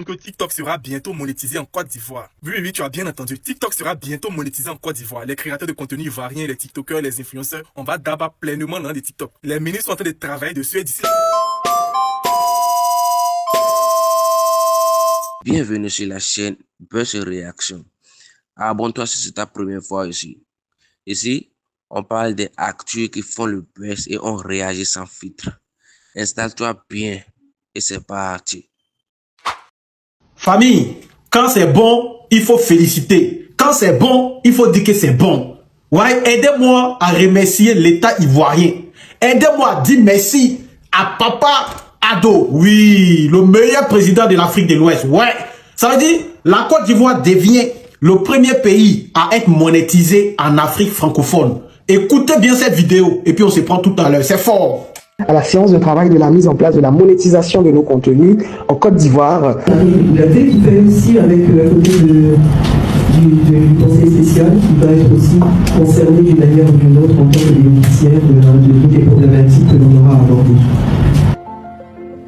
que TikTok sera bientôt monétisé en Côte d'Ivoire. Oui, oui, tu as bien entendu. TikTok sera bientôt monétisé en Côte d'Ivoire. Les créateurs de contenu ivoiriens, les TikTokers, les influenceurs, on va d'abord pleinement dans les TikTok. Les ministres sont en train de travailler dessus et d'ici... Bienvenue sur la chaîne Buzz Réaction. Abonne-toi si c'est ta première fois ici. Ici, on parle des actus qui font le buzz et on réagit sans filtre. Installe-toi bien et c'est parti. Famille, quand c'est bon, il faut féliciter. Quand c'est bon, il faut dire que c'est bon. Ouais, aidez-moi à remercier l'État ivoirien. Aidez-moi à dire merci à Papa Ado. Oui, le meilleur président de l'Afrique de l'Ouest. Ouais, ça veut dire la Côte d'Ivoire devient le premier pays à être monétisé en Afrique francophone. Écoutez bien cette vidéo et puis on se prend tout à l'heure. C'est fort. À la séance de travail de la mise en place de la monétisation de nos contenus en Côte d'Ivoire. Il a fait qui fait aussi avec la côté du conseil spécial qui va être aussi concerné d'une manière ou d'une autre en tant que bénéficiaire de toutes les problématiques que l'on aura abordées.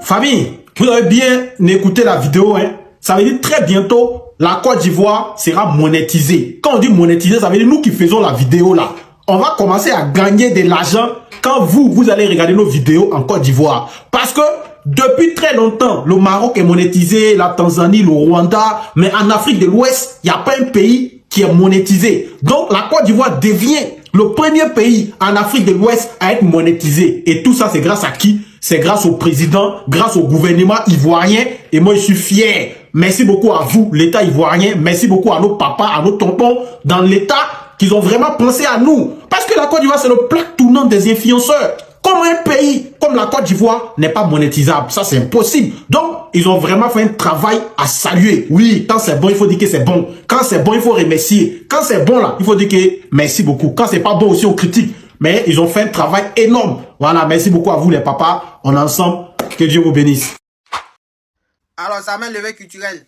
Famille, vous avez bien écouté la vidéo, hein? Ça veut dire très bientôt, la Côte d'Ivoire sera monétisée. Quand on dit monétisée, ça veut dire nous qui faisons la vidéo là. On va commencer à gagner de l'argent quand vous allez regarder nos vidéos en Côte d'Ivoire. Parce que depuis très longtemps, le Maroc est monétisé, la Tanzanie, le Rwanda, mais en Afrique de l'Ouest, il n'y a pas un pays qui est monétisé. Donc la Côte d'Ivoire devient le premier pays en Afrique de l'Ouest à être monétisé. Et tout ça, c'est grâce à qui? C'est grâce au président, grâce au gouvernement ivoirien. Et moi, je suis fier. Merci beaucoup à vous, l'État ivoirien. Merci beaucoup à nos papas, à nos tontons dans l'État qu'ils ont vraiment pensé à nous. Parce que la Côte d'Ivoire, c'est le plaque tournant des influenceurs. Comment un pays comme la Côte d'Ivoire n'est pas monétisable? Ça, c'est impossible. Donc, ils ont vraiment fait un travail à saluer. Oui, quand c'est bon, il faut dire que c'est bon. Quand c'est bon, il faut remercier. Quand c'est bon, là, il faut dire que merci beaucoup. Quand c'est pas bon aussi, on critique. Mais ils ont fait un travail énorme. Voilà, merci beaucoup à vous, les papas. On est ensemble. Que Dieu vous bénisse. Alors, ça mène levé culturel.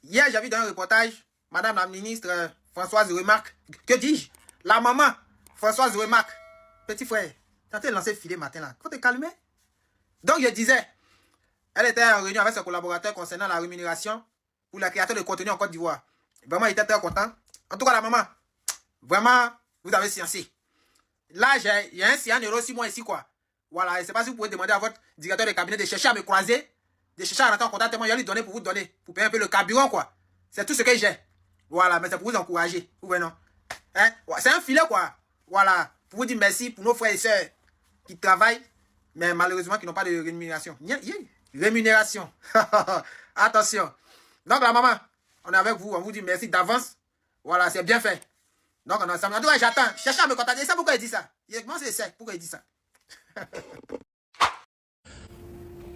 Hier, j'ai vu dans un reportage, Madame la ministre Françoise Remarque, que dis-je? La maman Françoise Remarque, petit frère, t'es en train de lancer le filet matin là. Faut te calmer. Donc, je disais, elle était en réunion avec ses collaborateurs concernant la rémunération pour les créateurs de contenu en Côte d'Ivoire. Vraiment, il était très content. En tout cas, la maman, vraiment, vous avez sciencé. Là, j'ai un CA euro 6 mois ici, quoi. Voilà, je ne sais pas si vous pouvez demander à votre directeur de cabinet de chercher à me croiser, de chercher à rentrer en contact, moi, je vais lui donner pour vous donner, pour payer un peu le carburant, quoi. C'est tout ce que j'ai. Voilà, mais c'est pour vous encourager. Vous voyez, non? Hein? C'est un filet, quoi. Voilà, pour vous dire merci pour nos frères et sœurs qui travaillent, mais malheureusement qui n'ont pas de rémunération. Rémunération. Attention. Donc, la maman, on est avec vous, on vous dit merci d'avance. Voilà, c'est bien fait. Donc, on est ensemble. En tout cas, j'attends. Cherchez à me contacter. C'est pourquoi il dit ça. Moi, c'est ça. Pourquoi il dit ça?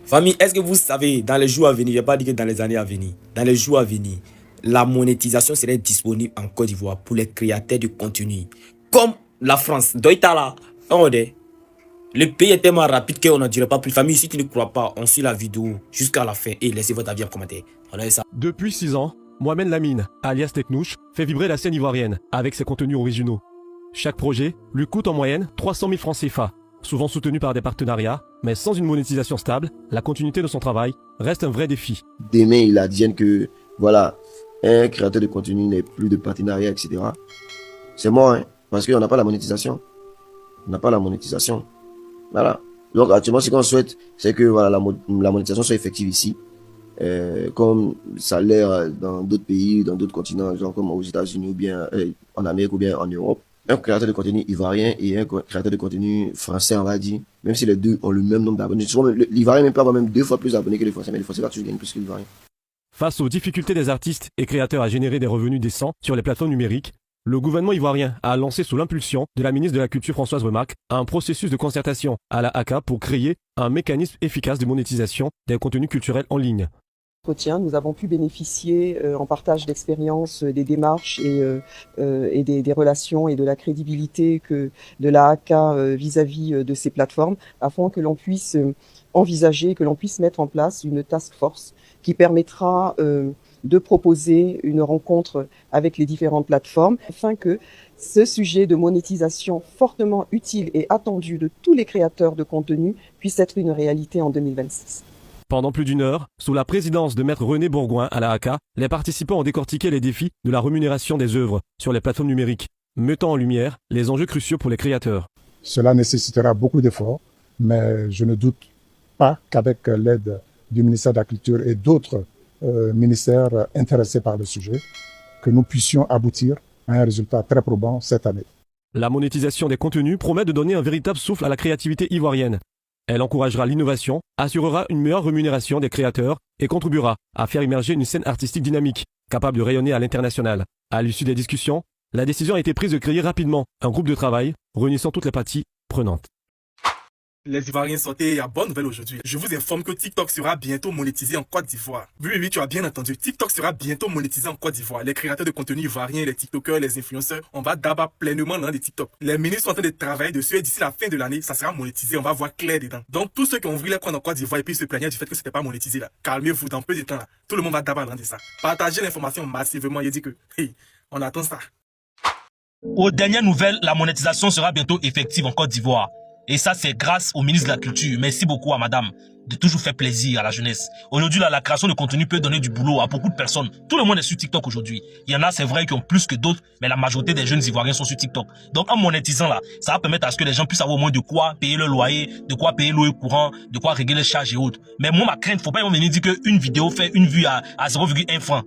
Famille, est-ce que vous savez, dans les jours à venir, je ne vais pas dire que dans les années à venir, dans les jours à venir, la monétisation serait disponible en Côte d'Ivoire pour les créateurs de contenu. Comme la France. Doitala, le pays est tellement rapide qu'on n'en dirait pas plus. Famille, si tu ne crois pas, on suit la vidéo jusqu'à la fin et laissez votre avis en commentaire. On a ça. Depuis 6 ans, Mohamed Lamine, alias Teknouche, fait vibrer la scène ivoirienne avec ses contenus originaux. Chaque projet lui coûte en moyenne 300 000 francs CFA, souvent soutenu par des partenariats, mais sans une monétisation stable, la continuité de son travail reste un vrai défi. Demain, il advienne que, voilà, un créateur de contenu n'est plus de partenariat, etc. C'est mort, hein, parce qu'on n'a pas la monétisation. On n'a pas la monétisation. Voilà. Donc, actuellement, ce qu'on souhaite, c'est que voilà, la monétisation soit effective ici. Comme ça l'est dans d'autres pays, dans d'autres continents, genre comme aux États-Unis ou bien en Amérique ou bien en Europe. Un créateur de contenu ivoirien et un créateur de contenu français, on va dire, même si les deux ont le même nombre d'abonnés. L'ivoirien même peut avoir même 2 fois plus d'abonnés que les français, mais les français va toujours gagner plus que l'ivoirien. Face aux difficultés des artistes et créateurs à générer des revenus décents sur les plateformes numériques, le gouvernement ivoirien a lancé sous l'impulsion de la ministre de la Culture Françoise Remarque un processus de concertation à la ACA pour créer un mécanisme efficace de monétisation des contenus culturels en ligne. Nous avons pu bénéficier en partage d'expérience des démarches et des relations et de la crédibilité que de la ACA vis-à-vis de ces plateformes afin que l'on puisse envisager, que l'on puisse mettre en place une task force qui permettra de proposer une rencontre avec les différentes plateformes afin que ce sujet de monétisation fortement utile et attendu de tous les créateurs de contenu puisse être une réalité en 2026. Pendant plus d'une heure, sous la présidence de Maître René Bourgoin à la AK, les participants ont décortiqué les défis de la rémunération des œuvres sur les plateformes numériques, mettant en lumière les enjeux cruciaux pour les créateurs. Cela nécessitera beaucoup d'efforts, mais je ne doute pas qu'avec l'aide du ministère de la Culture et d'autres ministères intéressés par le sujet, que nous puissions aboutir à un résultat très probant cette année. La monétisation des contenus promet de donner un véritable souffle à la créativité ivoirienne. Elle encouragera l'innovation, assurera une meilleure rémunération des créateurs et contribuera à faire émerger une scène artistique dynamique, capable de rayonner à l'international. À l'issue des discussions, la décision a été prise de créer rapidement un groupe de travail réunissant toutes les parties prenantes. Les Ivoiriens sortaient, il y a bonne nouvelle aujourd'hui. Je vous informe que TikTok sera bientôt monétisé en Côte d'Ivoire. Oui, tu as bien entendu. TikTok sera bientôt monétisé en Côte d'Ivoire. Les créateurs de contenu ivoiriens, les TikTokers, les influenceurs, on va d'abord pleinement dans les TikTok. Les ministres sont en train de travailler dessus et d'ici la fin de l'année, ça sera monétisé. On va voir clair dedans. Donc, tous ceux qui ont ouvert les comptes en Côte d'Ivoire et puis se plaignaient du fait que c'était pas monétisé là, calmez-vous dans peu de temps là. Tout le monde va d'abord dans ça. Partagez l'information massivement. Il dit que, on attend ça. Aux dernières nouvelles, la monétisation sera bientôt effective en Côte d'Ivoire. Et ça, c'est grâce au ministre de la Culture. Merci beaucoup à madame de toujours faire plaisir à la jeunesse. Aujourd'hui, la création de contenu peut donner du boulot à beaucoup de personnes. Tout le monde est sur TikTok aujourd'hui. Il y en a, c'est vrai, qui ont plus que d'autres, mais la majorité des jeunes Ivoiriens sont sur TikTok. Donc, en monétisant là, ça va permettre à ce que les gens puissent avoir au moins de quoi payer le loyer, de quoi payer l'eau et courant, de quoi régler les charges et autres. Mais moi, ma crainte, faut pas venir dire qu'une vidéo fait une vue à 0,1 franc.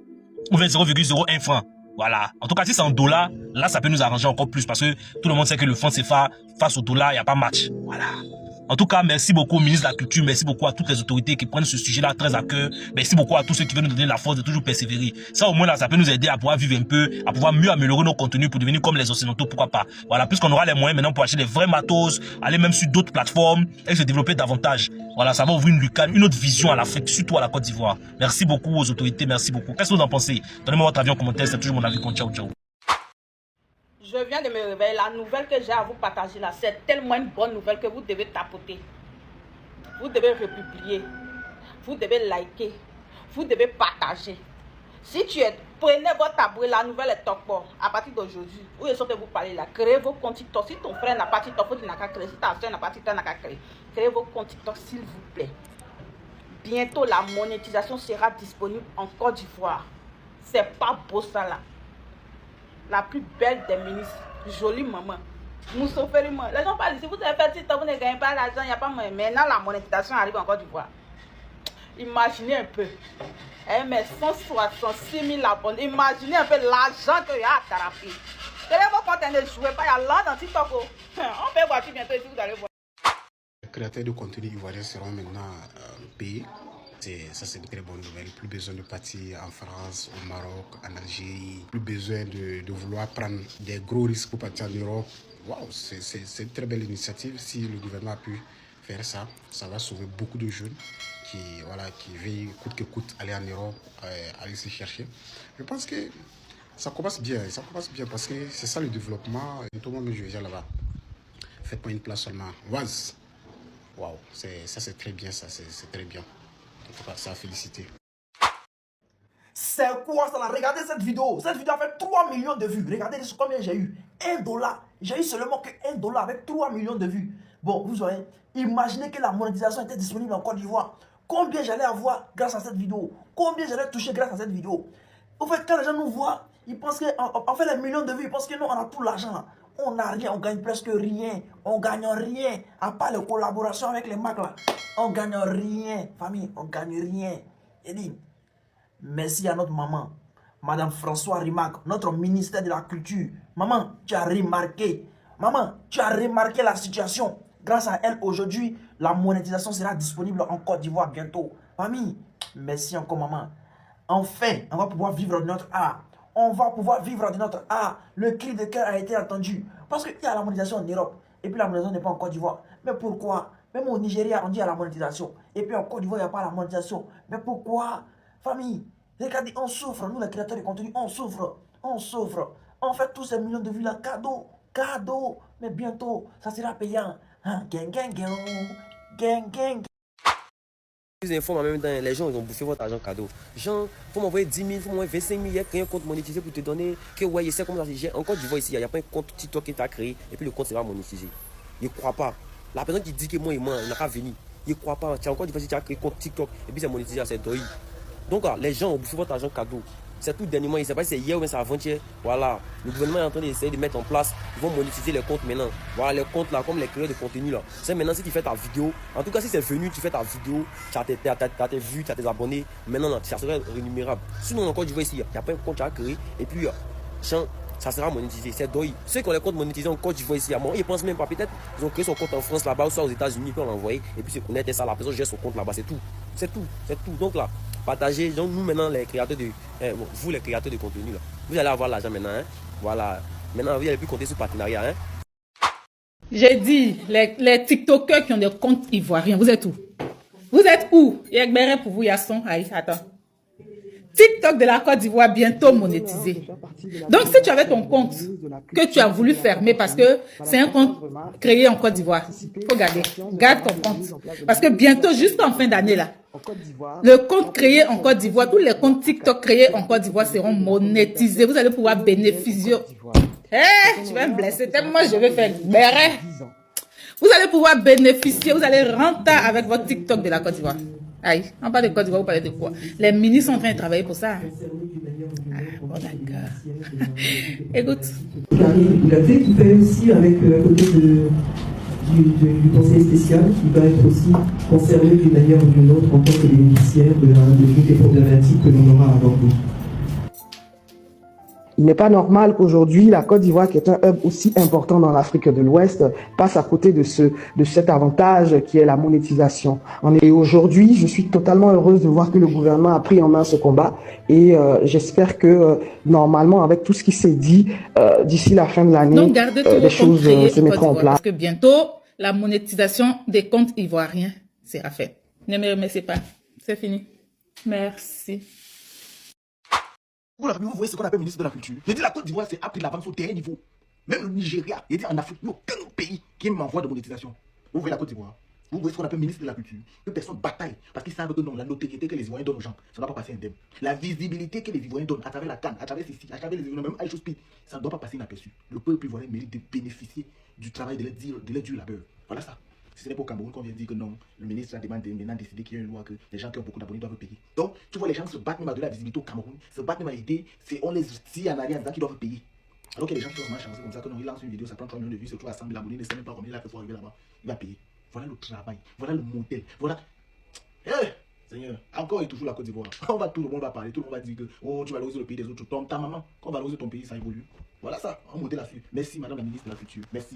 Ou 0,01 franc. Voilà. En tout cas, si c'est en dollars, là, ça peut nous arranger encore plus parce que tout le monde sait que le franc CFA face au dollar, il n'y a pas match. Voilà. En tout cas, merci beaucoup au ministre de la Culture, merci beaucoup à toutes les autorités qui prennent ce sujet-là très à cœur. Merci beaucoup à tous ceux qui veulent nous donner la force de toujours persévérer. Ça, au moins, là, ça peut nous aider à pouvoir vivre un peu, à pouvoir mieux améliorer nos contenus pour devenir comme les Occidentaux, pourquoi pas. Voilà, puisqu'on aura les moyens maintenant pour acheter des vrais matos, aller même sur d'autres plateformes et se développer davantage. Voilà, ça va ouvrir une autre vision à l'Afrique, surtout à la Côte d'Ivoire. Merci beaucoup aux autorités, merci beaucoup. Qu'est-ce que vous en pensez? Donnez-moi votre avis en commentaire, c'est toujours mon avis. Ciao, ciao. Je viens de me réveiller. La nouvelle que j'ai à vous partager là, c'est tellement une bonne nouvelle que vous devez tapoter. Vous devez republier. Vous devez liker. Vous devez partager. Si tu es, prenez votre tabouret, la nouvelle est top. À partir d'aujourd'hui, où est-ce que vous parlez là? Créez vos comptes TikTok. Si ton frère n'a pas TikTok, il n'a qu'à créer. Si ta soeur n'a pas TikTok, n'a qu'à créer. Créez vos comptes TikTok, s'il vous plaît. Bientôt, la monétisation sera disponible en Côte d'Ivoire. C'est pas beau ça là. La plus belle des ministres, jolie maman. Moussoferiment. Les gens parlent, si vous avez fait TikTok, vous ne gagnez pas l'argent, il n'y a pas moyen. Maintenant, la monétisation arrive en Côte d'Ivoire. Imaginez un peu. Elle met 166 000 abonnés. Imaginez un peu l'argent qu'il y a à Tarapi. Quel est votre compte ne jouez pas, il y a l'an dans TikTok. On peut voir bientôt ici, vous allez voir. Les créateurs de contenu ivoiriens seront maintenant payés. Ça, c'est une très bonne nouvelle. Plus besoin de partir en France, au Maroc, en Algérie. Plus besoin de vouloir prendre des gros risques pour partir en Europe. Waouh, c'est une très belle initiative. Si le gouvernement a pu faire ça, ça va sauver beaucoup de jeunes qui veillent coûte que coûte aller en Europe, aller se chercher. Je pense que ça commence bien parce que c'est ça le développement. Tout le monde je vais dire là-bas. Faites-moi une place seulement. Oise. Waouh, ça c'est très bien, ça c'est très bien. En tout cas, ça a félicité. C'est quoi ça là? Regardez cette vidéo. Cette vidéo a fait 3 millions de vues. Regardez combien j'ai eu. $1. J'ai eu seulement que $1 avec 3 millions de vues. Bon, vous voyez, imaginez que la monétisation était disponible en Côte d'Ivoire. Combien j'allais avoir grâce à cette vidéo? Combien j'allais toucher grâce à cette vidéo? En fait, quand les gens nous voient, ils pensent qu'on fait les millions de vues. Ils pensent que nous, on a tout l'argent. On n'a rien, on gagne presque rien. On gagne rien. À part les collaborations avec les marques là. On gagne rien. Famille, on gagne rien. Et dit, merci à notre maman, Madame François Rimac, notre ministère de la Culture. Maman, tu as remarqué. Maman, tu as remarqué la situation. Grâce à elle, aujourd'hui, la monétisation sera disponible en Côte d'Ivoire bientôt. Famille, merci encore maman. Enfin, on va pouvoir vivre de notre art. On va pouvoir vivre de notre art. Le cri de cœur a été entendu. Parce qu'il y a la monétisation en Europe. Et puis la monétisation n'est pas en Côte d'Ivoire. Mais pourquoi? Même au Nigeria, on dit à la monétisation. Et puis en Côte d'Ivoire, il n'y a pas la monétisation. Mais pourquoi? Famille, regardez, on souffre. Nous, les créateurs de contenu, on souffre. On souffre. On fait tous ces millions de vues là. Cadeau. Mais bientôt, ça sera payant. Hein? Gang. Plus d'infos, en même temps, les gens ils ont bouffé votre argent cadeau. Genre, faut m'envoyer 10 000, faut m'envoyer 25 000, il y a créé un compte monétisé pour te donner. Que ouais, je sais comment ça se gère. Encore, tu vois ici, il n'y a pas un compte TikTok qui t'a créé et puis le compte sera monétisé. Ne crois pas. La personne qui dit que moi et moi, il n'a pas venu. ils ne croient pas. Tu as encore dit, tu as créé compte TikTok et puis c'est monétisé à cette oreille. Donc, les gens ont bouffé votre argent cadeau. C'est tout dernièrement, je ne sais pas si c'est hier ou c'est avant-hier. Voilà, le gouvernement est en train d'essayer de mettre en place, ils vont monétiser les comptes maintenant. Voilà, les comptes là, comme les créateurs de contenu là. C'est maintenant si tu fais ta vidéo, en tout cas si c'est venu, tu fais ta vidéo, tu as tes vues, tu as tes abonnés, maintenant là, ça serait rémunérable. Sinon encore du vois ici, il n'y a pas un compte à créer et puis ça sera monétisé. C'est DOI. Ceux qui ont les comptes monétisés en Côte d'Ivoire ici, ils pensent même pas, peut-être ils ont créé son compte en France là-bas ou soit aux États-Unis, puis on l'a envoyé et puis c'est connaître ça, la personne gère son compte là-bas, c'est tout. C'est tout. Donc là, partagez. Donc nous maintenant les créateurs de vous les créateurs de contenu là, vous allez avoir l'argent maintenant, hein. Voilà. Maintenant vous n'allez plus compter sur le partenariat, hein. J'ai dit, les TikTokers qui ont des comptes ivoiriens, vous êtes où? Vous êtes où? Il y a Gbere pour vous, Yasson. Attends. TikTok de la Côte d'Ivoire bientôt monétisé. Donc si tu avais ton compte que tu as voulu fermer parce que c'est un compte créé en Côte d'Ivoire, il faut garder. Garde ton compte. Parce que bientôt, jusqu'en fin d'année là, le compte créé en Côte d'Ivoire, tous les comptes TikTok créés en Côte d'Ivoire seront monétisés. Vous allez pouvoir bénéficier. Tu vas me blesser tellement je vais faire Gbere. Vous allez pouvoir bénéficier, vous allez rentrer avec votre TikTok de la Côte d'Ivoire. Aïe, on parle de Côte d'Ivoire, vous parlez de quoi? Les ministres sont en train de travailler pour ça. Bon, d'accord. Écoute. Il a fait, qui fait aussi avec à côté du conseil spécial, qui va être aussi concerné d'une manière ou d'une autre en tant que bénéficiaire de toutes les problématiques que l'on aura à aborder. Il n'est pas normal qu'aujourd'hui, la Côte d'Ivoire, qui est un hub aussi important dans l'Afrique de l'Ouest, passe à côté de cet avantage qui est la monétisation. Et aujourd'hui, je suis totalement heureuse de voir que le gouvernement a pris en main ce combat et j'espère que normalement, avec tout ce qui s'est dit, d'ici la fin de l'année, les choses se mettront en place. Parce que bientôt, la monétisation des comptes ivoiriens sera faite. Ne me remerciez pas. C'est fini. Merci. Vous voyez ce qu'on appelle ministre de la Culture. Je dis la Côte d'Ivoire, c'est appris l'avance au dernier niveau. Même le Nigeria, il dit en Afrique, il n'y a aucun autre pays qui est en voie de monétisation. Vous voyez la Côte d'Ivoire. Vous voyez ce qu'on appelle ministre de la Culture. Que personne bataille parce qu'ils savent que non, la notoriété que les Ivoiriens donnent aux gens, ça ne doit pas passer indemne. La visibilité que les Ivoiriens donnent à travers la canne, à travers ceci, à travers les Ivoiriens, même à Speed, ça ne doit pas passer inaperçu. Le peuple ivoirien mérite de bénéficier du travail de leur dur labeur. Voilà ça. Si ce n'est pas au Cameroun qu'on vient dire que non, le ministre a maintenant décidé qu'il y a une loi que les gens qui ont beaucoup d'abonnés doivent payer. Donc, tu vois, les gens se battent même à de la visibilité au Cameroun, se battent même à l'idée, on les tire en arrière en disant qu'ils doivent payer. Alors que les gens qui sont vraiment chanceux comme ça, que non, il lance une vidéo, ça prend 3 millions de vues, se trouve à 100 000 abonnés, il ne sait même pas combien il a fait pour arriver là-bas, il va payer. Voilà le travail, voilà le modèle, voilà. Seigneur, encore et toujours la Côte d'Ivoire. Tout le monde va parler, tout le monde va dire que oh, tu valorises le pays des autres, ta maman, quand on valorise ton pays, ça évolue. Voilà ça, un modèle là-dessus. Merci, madame la ministre de la Culture, merci.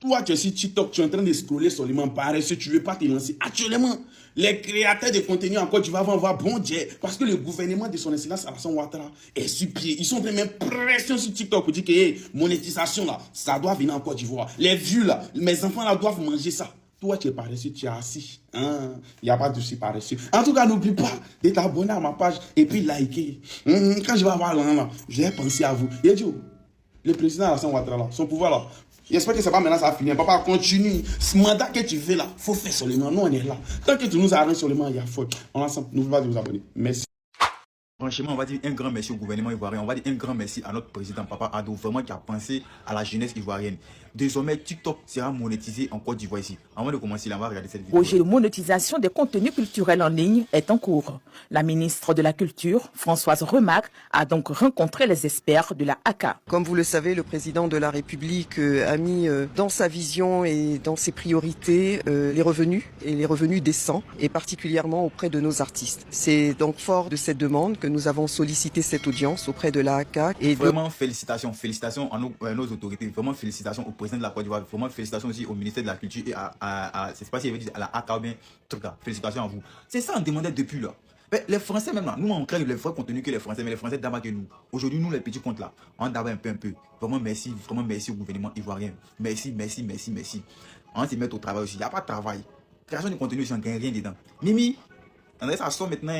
Toi, tu es sur TikTok, tu es en train de scroller seulement pareil, si tu ne veux pas te lancer. Actuellement, les créateurs de contenu en Côte d'Ivoire vont avoir bon Dieu parce que le gouvernement de son excellence Alassane Ouattara est sur pied. Ils sont en train de mettre pression sur TikTok pour dire que hey, monétisation là, ça doit venir en Côte d'Ivoire. Les vues là, mes enfants là doivent manger ça. Toi, tu es paresseux, tu es assis. Il n'y a pas de souci paresseux. En tout cas, n'oublie pas de t'abonner à ma page et puis liker. Quand je vais avoir là, je vais penser à vous. Et Dieu, le président Alassane Ouattara là, son pouvoir là, j'espère que c'est pas maintenant ça va finir. Papa, continue. Ce mandat que tu fais là, il faut faire seulement. Nous, on est là. Tant que tu nous arranges seulement, il y a faute. On ensemble. N'oubliez pas de vous abonner. Merci. Franchement, on va dire un grand merci au gouvernement ivoirien. On va dire un grand merci à notre président, Papa Ado, vraiment qui a pensé à la jeunesse ivoirienne. Désormais, TikTok sera monétisé en Côte d'Ivoire ici. Avant de commencer, on va regarder cette vidéo. Le projet de monétisation des contenus culturels en ligne est en cours. La ministre de la Culture, Françoise Remarque, a donc rencontré les experts de la ACA. Comme vous le savez, le président de la République a mis dans sa vision et dans ses priorités les revenus et les revenus décents, et particulièrement auprès de nos artistes. C'est donc fort de cette demande que nous avons sollicité cette audience auprès de la ACA. Et vraiment félicitations à nos autorités, vraiment félicitations au président de la Côte d'Ivoire, vraiment félicitations aussi au ministère de la Culture et c'est pas si veut dire à la ACA ou bien truc là, félicitations à vous. C'est ça on demandait depuis là. Mais les Français même là, nous on crée le vrai contenu que les Français, mais les Français d'abord que nous. Aujourd'hui nous les petits comptes là, on d'abord un peu. Vraiment merci au gouvernement ivoirien. Merci. On va se mettre au travail aussi. Il n'y a pas de travail. Création de contenu, on ne gagne rien dedans. Mimi, on a ça sort maintenant.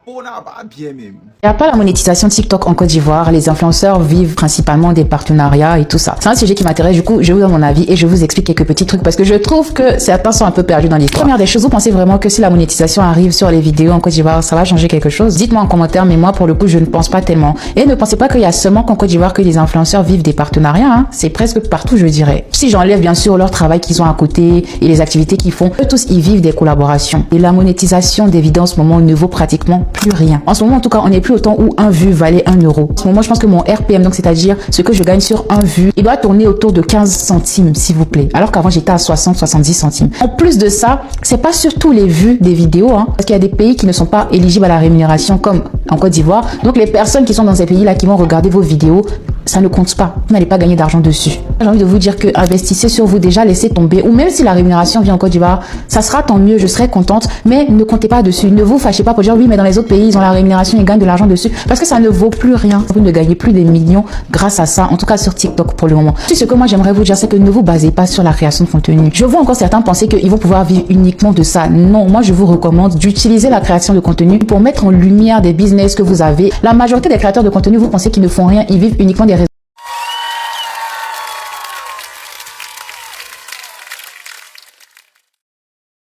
Il n'y a pas la monétisation TikTok en Côte d'Ivoire. Les influenceurs vivent principalement des partenariats et tout ça. C'est un sujet qui m'intéresse. Du coup, je vous donne mon avis et je vous explique quelques petits trucs parce que je trouve que certains sont un peu perdus dans l'histoire. Première des choses, vous pensez vraiment que si la monétisation arrive sur les vidéos en Côte d'Ivoire, ça va changer quelque chose? Dites-moi en commentaire, mais moi, pour le coup, je ne pense pas tellement. Et ne pensez pas qu'il y a seulement qu'en Côte d'Ivoire que les influenceurs vivent des partenariats. Hein. C'est presque partout, je dirais. Si j'enlève bien sûr leur travail qu'ils ont à côté et les activités qu'ils font, eux tous, ils vivent des collaborations. Et la monétisation des vidéos en ce moment ne vaut pratiquement plus rien. En ce moment, en tout cas, on n'est plus au temps où un vue valait 1 euro. En ce moment, je pense que mon RPM, donc c'est-à-dire ce que je gagne sur un vue, il doit tourner autour de 15 centimes, s'il vous plaît. Alors qu'avant, j'étais à 60-70 centimes. En plus de ça, c'est pas sur tous les vues des vidéos, hein, parce qu'il y a des pays qui ne sont pas éligibles à la rémunération, comme en Côte d'Ivoire. Donc, les personnes qui sont dans ces pays-là, qui vont regarder vos vidéos, ça ne compte pas. Vous n'allez pas gagner d'argent dessus. J'ai envie de vous dire que investissez sur vous déjà, laissez tomber. Ou même si la rémunération vient en Côte d'Ivoire, ça sera tant mieux, je serai contente. Mais ne comptez pas dessus. Ne vous fâchez pas pour dire oui, mais dans les autres pays, ils ont la rémunération, ils gagnent de l'argent dessus. Parce que ça ne vaut plus rien. Vous ne gagnez plus des millions grâce à ça. En tout cas sur TikTok pour le moment. Ce que moi j'aimerais vous dire, c'est que ne vous basez pas sur la création de contenu. Je vois encore certains penser qu'ils vont pouvoir vivre uniquement de ça. Non, moi je vous recommande d'utiliser la création de contenu pour mettre en lumière des business que vous avez. La majorité des créateurs de contenu, vous pensez qu'ils ne font rien, ils vivent uniquement des